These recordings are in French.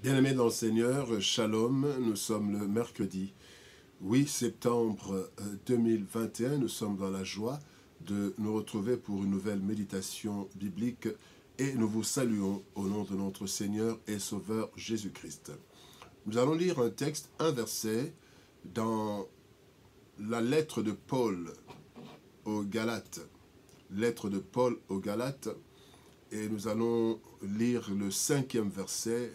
Bien-aimés dans le Seigneur, Shalom, nous sommes le mercredi 8 septembre 2021. Nous sommes dans la joie de nous retrouver pour une nouvelle méditation biblique et nous vous saluons au nom de notre Seigneur et Sauveur Jésus-Christ. Nous allons lire un texte, un verset dans la lettre de Paul aux Galates. Lettre de Paul aux Galates, et nous allons lire le 5e verset,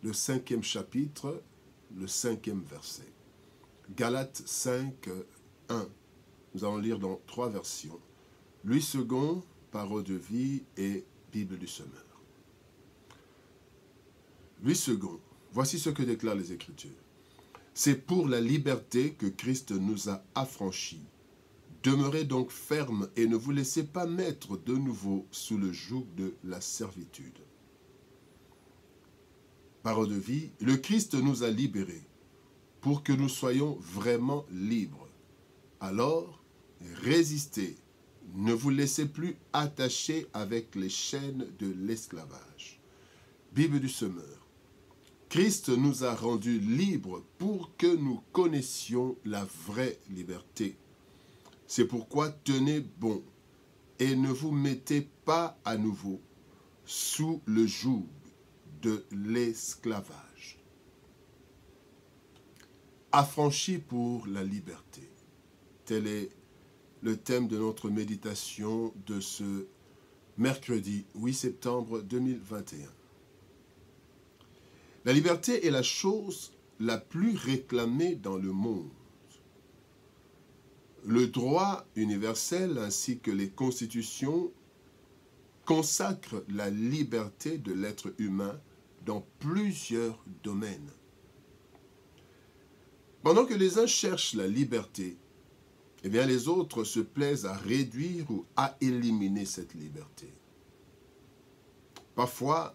le 5e chapitre, le 5e verset. Galates 5, 1. Nous allons lire dans 3 versions. Louis II, Parole de vie et Bible du Semeur. Louis II, voici ce que déclarent les Écritures. C'est pour la liberté que Christ nous a affranchis. Demeurez donc fermes et ne vous laissez pas mettre de nouveau sous le joug de la servitude. Parole de vie, le Christ nous a libérés pour que nous soyons vraiment libres. Alors, résistez, ne vous laissez plus attacher avec les chaînes de l'esclavage. Bible du Semeur. Christ nous a rendus libres pour que nous connaissions la vraie liberté. C'est pourquoi tenez bon et ne vous mettez pas à nouveau sous le joug de l'esclavage. Affranchis pour la liberté. Tel est le thème de notre méditation de ce mercredi 8 septembre 2021. La liberté est la chose la plus réclamée dans le monde. Le droit universel ainsi que les constitutions consacrent la liberté de l'être humain dans plusieurs domaines. Pendant que les uns cherchent la liberté, eh bien les autres se plaisent à réduire ou à éliminer cette liberté. Parfois,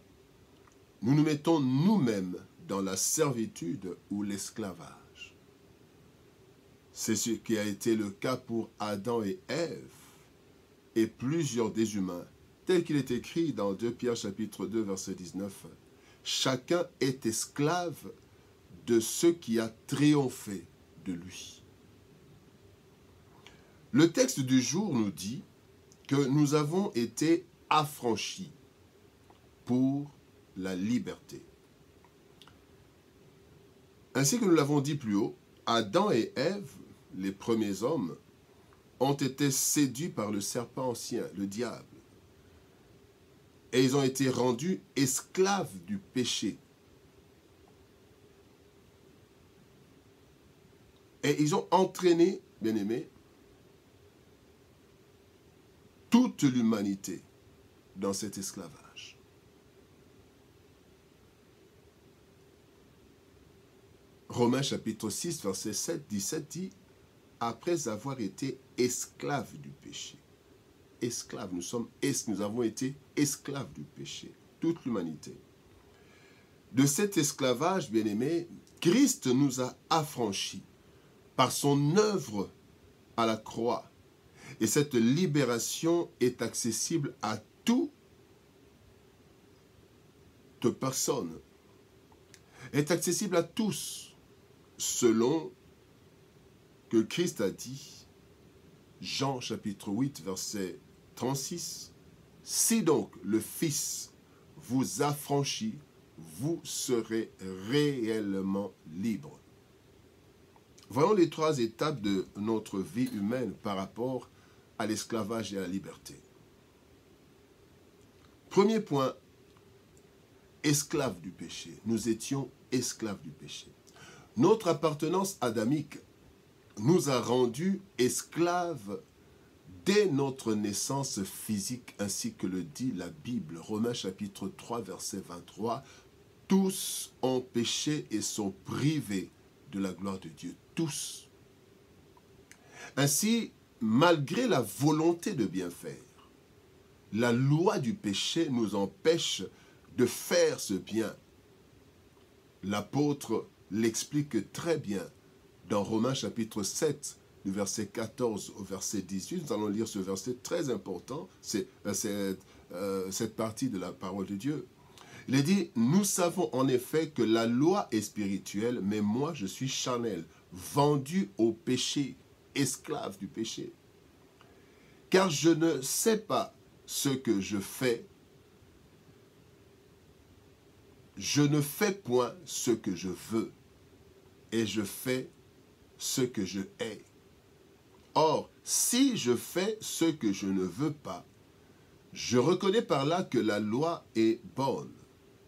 nous nous mettons nous-mêmes dans la servitude ou l'esclavage. C'est ce qui a été le cas pour Adam et Ève et plusieurs des humains, tel qu'il est écrit dans 2 Pierre chapitre 2 verset 19. Chacun est esclave de ce qui a triomphé de lui. Le texte du jour nous dit que nous avons été affranchis pour la liberté. Ainsi que nous l'avons dit plus haut, Adam et Ève, les premiers hommes, ont été séduits par le serpent ancien, le diable. Et ils ont été rendus esclaves du péché. Et ils ont entraîné, bien-aimés, toute l'humanité dans cet esclavage. Romains chapitre 6, verset 7, 17 dit « Après avoir été esclaves du péché ». Esclaves, nous avons été esclaves du péché, toute l'humanité. De cet esclavage, bien-aimé, Christ nous a affranchis par son œuvre à la croix. Et cette libération est accessible à toute personne, est accessible à tous, selon que Christ a dit, Jean chapitre 8, verset 36, « Si donc le Fils vous affranchit, vous serez réellement libre. » Voyons les 3 étapes de notre vie humaine par rapport à l'esclavage et à la liberté. Premier point, esclaves du péché. Nous étions esclaves du péché. Notre appartenance adamique nous a rendus esclaves dès notre naissance physique, ainsi que le dit la Bible. Romains chapitre 3, verset 23. Tous ont péché et sont privés de la gloire de Dieu. Tous. Ainsi, malgré la volonté de bien faire, la loi du péché nous empêche de faire ce bien. L'apôtre l'explique très bien dans Romains chapitre 7, du verset 14 au verset 18. Nous allons lire ce verset très important, c'est cette partie de la parole de Dieu. Il est dit, nous savons en effet que la loi est spirituelle, mais moi je suis charnel, vendu au péché, esclave du péché. Car je ne sais pas ce que je fais, je ne fais point ce que je veux, et je fais ce que je hais. Or, si je fais ce que je ne veux pas, je reconnais par là que la loi est bonne.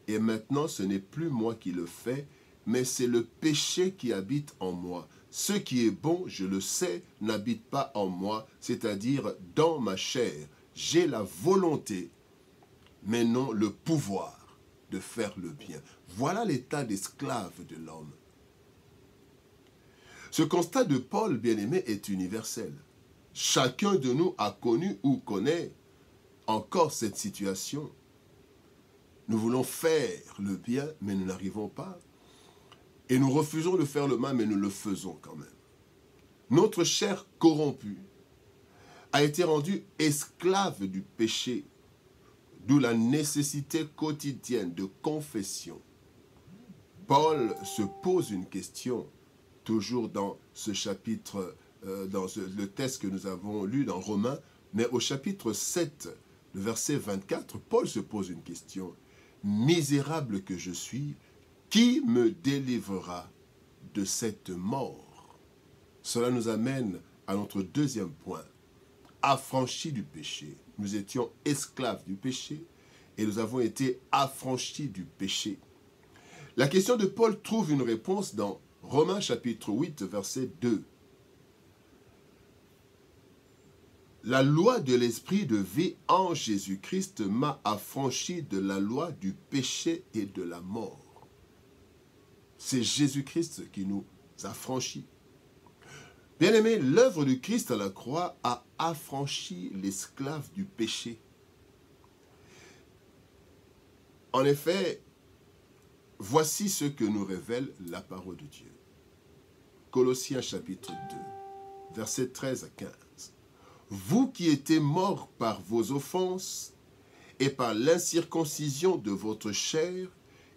Et maintenant, ce n'est plus moi qui le fais, mais c'est le péché qui habite en moi. Ce qui est bon, je le sais, n'habite pas en moi, c'est-à-dire dans ma chair. J'ai la volonté, mais non le pouvoir de faire le bien. Voilà l'état d'esclave de l'homme. Ce constat de Paul, bien-aimé, est universel. Chacun de nous a connu ou connaît encore cette situation. Nous voulons faire le bien, mais nous n'arrivons pas. Et nous refusons de faire le mal, mais nous le faisons quand même. Notre chair corrompue a été rendue esclave du péché, d'où la nécessité quotidienne de confession. Paul se pose une question, toujours dans ce chapitre, dans le texte que nous avons lu dans Romains, mais au chapitre 7, le verset 24, Paul se pose une question. Misérable que je suis, qui me délivrera de cette mort? Cela nous amène à notre deuxième point. Affranchis du péché. Nous étions esclaves du péché et nous avons été affranchis du péché. La question de Paul trouve une réponse dans Romains chapitre 8, verset 2. La loi de l'esprit de vie en Jésus-Christ m'a affranchi de la loi du péché et de la mort. C'est Jésus-Christ qui nous affranchit. Bien-aimé, l'œuvre du Christ à la croix a affranchi l'esclave du péché. En effet, voici ce que nous révèle la parole de Dieu. Colossiens chapitre 2, versets 13 à 15. Vous qui étiez morts par vos offenses et par l'incirconcision de votre chair,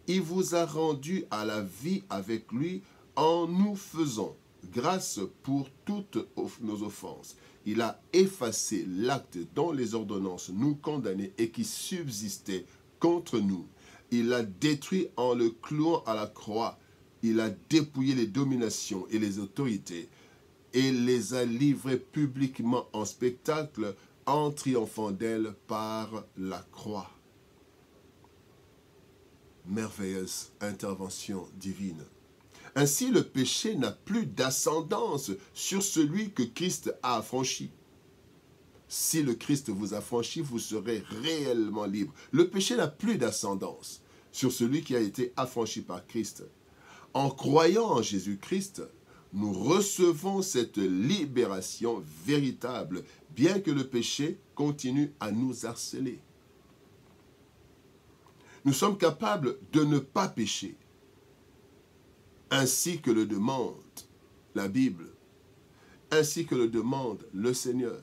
il vous a rendus à la vie avec lui en nous faisant grâce pour toutes nos offenses. Il a effacé l'acte dont les ordonnances nous condamnaient et qui subsistait contre nous. Il l'a détruit en le clouant à la croix. Il a dépouillé les dominations et les autorités et les a livrés publiquement en spectacle en triomphant d'elles par la croix. Merveilleuse intervention divine. Ainsi, le péché n'a plus d'ascendance sur celui que Christ a affranchi. Si le Christ vous affranchit, vous serez réellement libre. Le péché n'a plus d'ascendance sur celui qui a été affranchi par Christ. En croyant en Jésus-Christ, nous recevons cette libération véritable, bien que le péché continue à nous harceler. Nous sommes capables de ne pas pécher, ainsi que le demande la Bible, ainsi que le demande le Seigneur.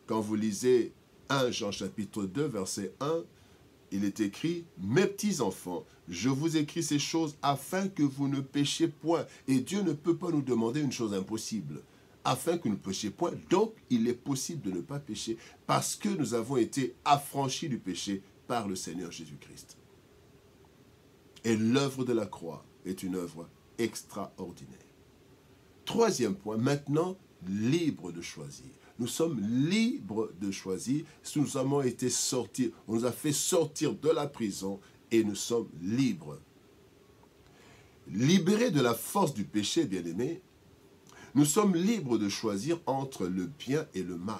Quand vous lisez 1 Jean chapitre 2, verset 1, il est écrit « Mes petits enfants, je vous écris ces choses afin que vous ne péchiez point. » Et Dieu ne peut pas nous demander une chose impossible. Afin que nous ne péchions point, donc il est possible de ne pas pécher parce que nous avons été affranchis du péché par le Seigneur Jésus-Christ. Et l'œuvre de la croix est une œuvre extraordinaire. Troisième point, maintenant, libre de choisir. Nous sommes libres de choisir. Nous avons été sortis, on nous a fait sortir de la prison et nous sommes libres. Libérés de la force du péché, bien-aimés, nous sommes libres de choisir entre le bien et le mal.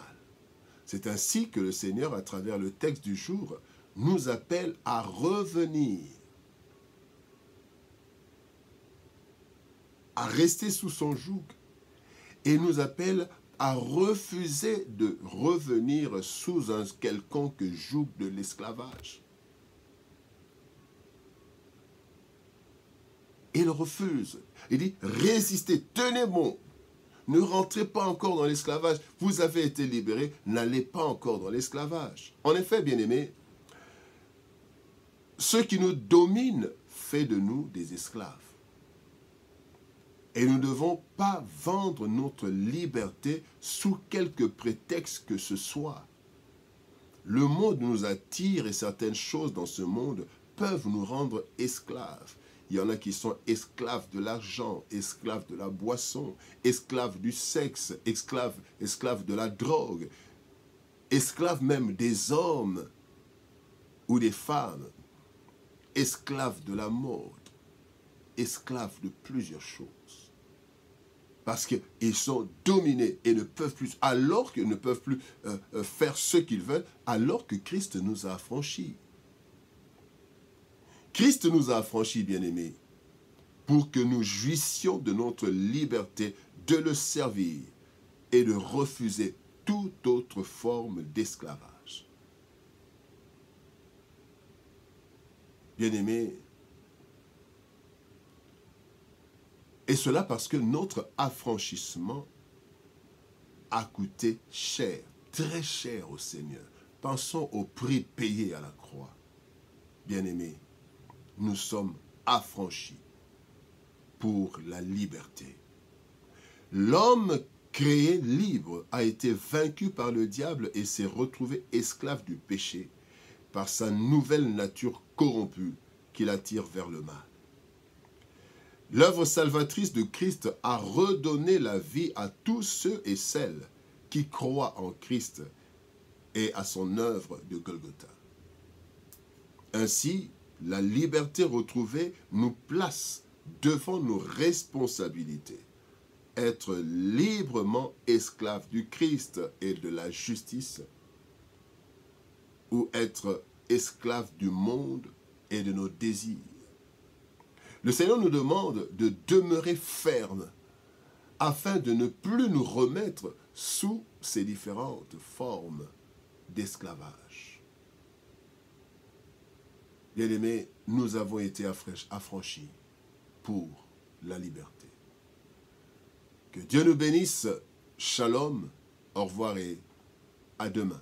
C'est ainsi que le Seigneur, à travers le texte du jour, nous appelle à revenir, à rester sous son joug, et nous appelle à refuser de revenir sous un quelconque joug de l'esclavage. Il refuse. Il dit, résistez, tenez bon. Ne rentrez pas encore dans l'esclavage. Vous avez été libérés, n'allez pas encore dans l'esclavage. En effet, bien-aimés, ce qui nous domine fait de nous des esclaves. Et nous ne devons pas vendre notre liberté sous quelque prétexte que ce soit. Le monde nous attire et certaines choses dans ce monde peuvent nous rendre esclaves. Il y en a qui sont esclaves de l'argent, esclaves de la boisson, esclaves du sexe, esclaves de la drogue, esclaves même des hommes ou des femmes, esclaves de la mode, esclaves de plusieurs choses. Parce qu'ils sont dominés et ne peuvent plus, alors qu'ils ne peuvent plus faire ce qu'ils veulent, alors que Christ nous a affranchis. Christ nous a affranchis, bien-aimés, pour que nous jouissions de notre liberté de le servir et de refuser toute autre forme d'esclavage. Bien-aimés, et cela parce que notre affranchissement a coûté cher, très cher au Seigneur. Pensons au prix payé à la croix. Bien-aimés, nous sommes affranchis pour la liberté. L'homme créé libre a été vaincu par le diable et s'est retrouvé esclave du péché par sa nouvelle nature corrompue qui l'attire vers le mal. L'œuvre salvatrice de Christ a redonné la vie à tous ceux et celles qui croient en Christ et à son œuvre de Golgotha. Ainsi, la liberté retrouvée nous place devant nos responsabilités. Être librement esclave du Christ et de la justice, ou être esclave du monde et de nos désirs. Le Seigneur nous demande de demeurer fermes afin de ne plus nous remettre sous ces différentes formes d'esclavage. Bien-aimés, nous avons été affranchis pour la liberté. Que Dieu nous bénisse. Shalom, au revoir et à demain.